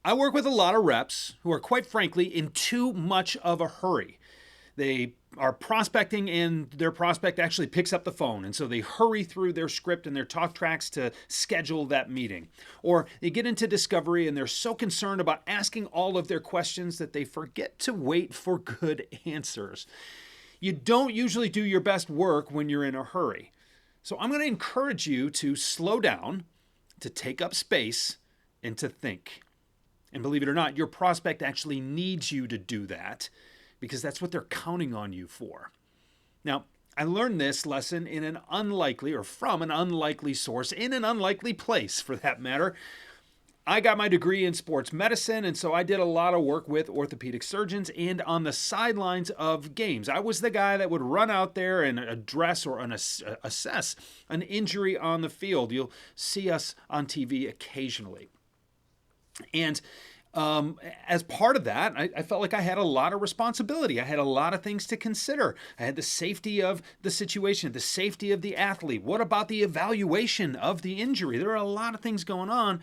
I work with a lot of reps who are, quite frankly, in too much of a hurry. They are prospecting and their prospect actually picks up the phone. And so they hurry through their script and their talk tracks to schedule that meeting. Or they get into discovery and they're so concerned about asking all of their questions that they forget to wait for good answers. You don't usually do your best work when you're in a hurry. So I'm going to encourage you to slow down, to take up space, and to think. And believe it or not, your prospect actually needs you to do that because that's what they're counting on you for. Now, I learned this lesson in an unlikely, or from an unlikely source, in an unlikely place for that matter. I got my degree in sports medicine, and so I did a lot of work with orthopedic surgeons and on the sidelines of games. I was the guy that would run out there and address or assess an injury on the field. You'll see us on TV occasionally. And as part of that, I felt like I had a lot of responsibility. I had a lot of things to consider. I had the safety of the situation, the safety of the athlete. What about the evaluation of the injury? There are a lot of things going on,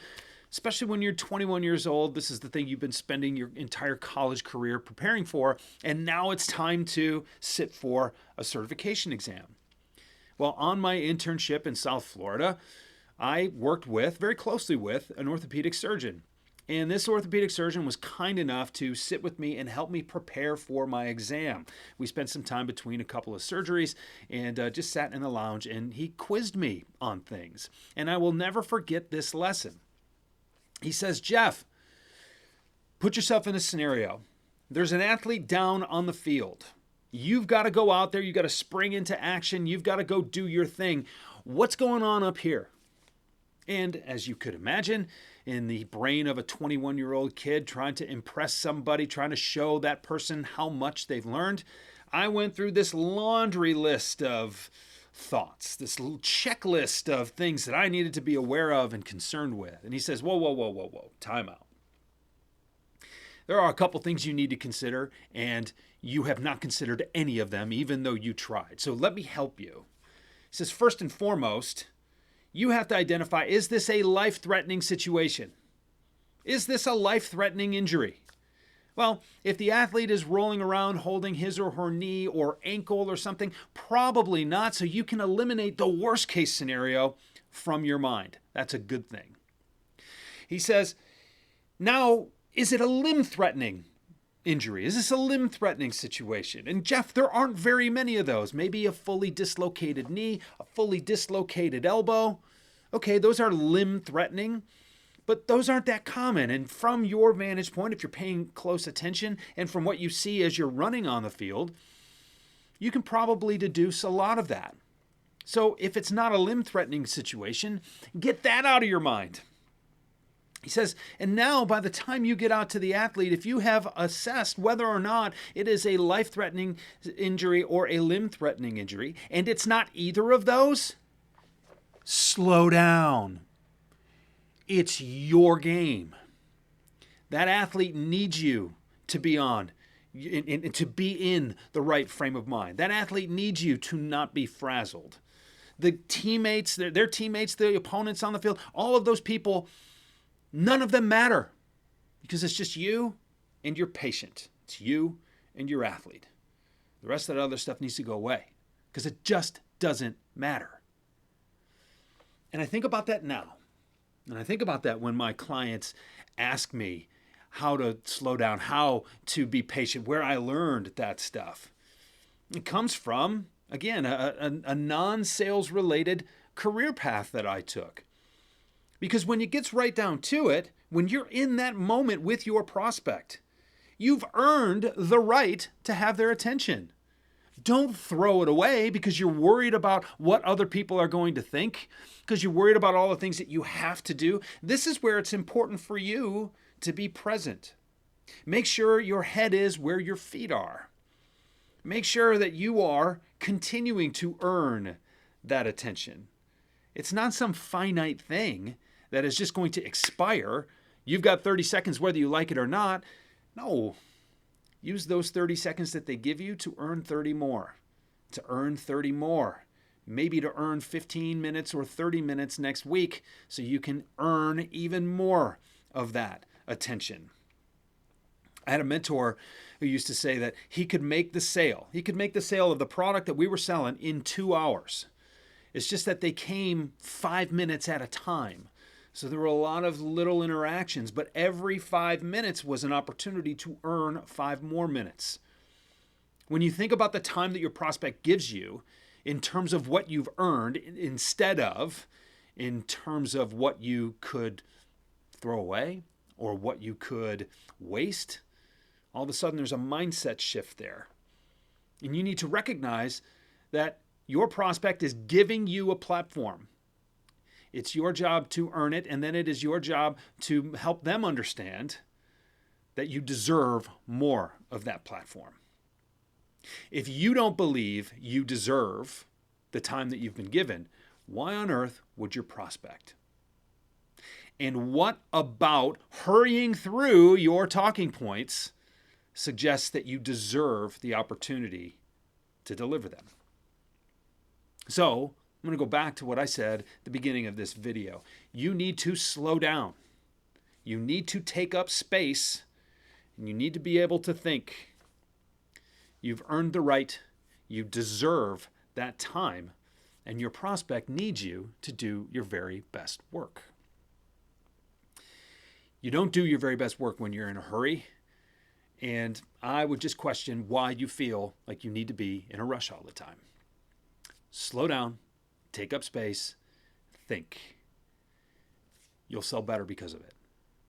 especially when you're 21 years old. This is the thing you've been spending your entire college career preparing for, and now it's time to sit for a certification exam. Well, on my internship in South Florida, I worked very closely with an orthopedic surgeon. And this orthopedic surgeon was kind enough to sit with me and help me prepare for my exam. We spent some time between a couple of surgeries and just sat in the lounge, and he quizzed me on things. And I will never forget this lesson. He says, Jeff, put yourself in a scenario. There's an athlete down on the field. You've got to go out there. You've got to spring into action. You've got to go do your thing. What's going on up here? And as you could imagine, in the brain of a 21-year-old kid trying to impress somebody, trying to show that person how much they've learned, I went through this laundry list of thoughts, this little checklist of things that I needed to be aware of and concerned with. And he says, whoa, time out. There are a couple things you need to consider, and you have not considered any of them, even though you tried. So let me help you. He says, first and foremost, you have to identify, is this a life-threatening situation? Is this a life-threatening injury? Well, if the athlete is rolling around holding his or her knee or ankle or something, probably not, so you can eliminate the worst-case scenario from your mind. That's a good thing. He says, now, is it a limb-threatening injury? Is this a limb-threatening situation? And Jeff, there aren't very many of those. Maybe a fully dislocated knee, a fully dislocated elbow. Okay, those are limb-threatening, but those aren't that common. And from your vantage point, if you're paying close attention, and from what you see as you're running on the field, you can probably deduce a lot of that. So if it's not a limb-threatening situation, get that out of your mind. He says, and now by the time you get out to the athlete, if you have assessed whether or not it is a life-threatening injury or a limb-threatening injury, and it's not either of those, slow down. It's your game. That athlete needs you to be on, and to be in the right frame of mind. That athlete needs you to not be frazzled. The teammates, their teammates, the opponents on the field, all of those people, none of them matter because it's just you and your patient. It's you and your athlete. The rest of that other stuff needs to go away because it just doesn't matter. And I think about that now. And I think about that when my clients ask me how to slow down, how to be patient, where I learned that stuff. It comes from, again, a non-sales related career path that I took. Because when it gets right down to it, when you're in that moment with your prospect, you've earned the right to have their attention. Don't throw it away because you're worried about what other people are going to think, because you're worried about all the things that you have to do. This is where it's important for you to be present. Make sure your head is where your feet are. Make sure that you are continuing to earn that attention. It's not some finite thing that is just going to expire. You've got 30 seconds whether you like it or not. No. Use those 30 seconds that they give you to earn 30 more. To earn 30 more. Maybe to earn 15 minutes or 30 minutes next week so you can earn even more of that attention. I had a mentor who used to say that he could make the sale. He could make the sale of the product that we were selling in 2 hours. It's just that they came 5 minutes at a time. So there were a lot of little interactions, but every 5 minutes was an opportunity to earn 5 more minutes. When you think about the time that your prospect gives you in terms of what you've earned instead of in terms of what you could throw away or what you could waste, all of a sudden there's a mindset shift there. And you need to recognize that your prospect is giving you a platform. It's your job to earn it, and then it is your job to help them understand that you deserve more of that platform. If you don't believe you deserve the time that you've been given, why on earth would your prospect? And what about hurrying through your talking points suggests that you deserve the opportunity to deliver them? So, I'm going to go back to what I said at the beginning of this video. You need to slow down. You need to take up space, and you need to be able to think. You've earned the right, you deserve that time, and your prospect needs you to do your very best work. You don't do your very best work when you're in a hurry, and I would just question why you feel like you need to be in a rush all the time. Slow down, take up space, think. You'll sell better because of it.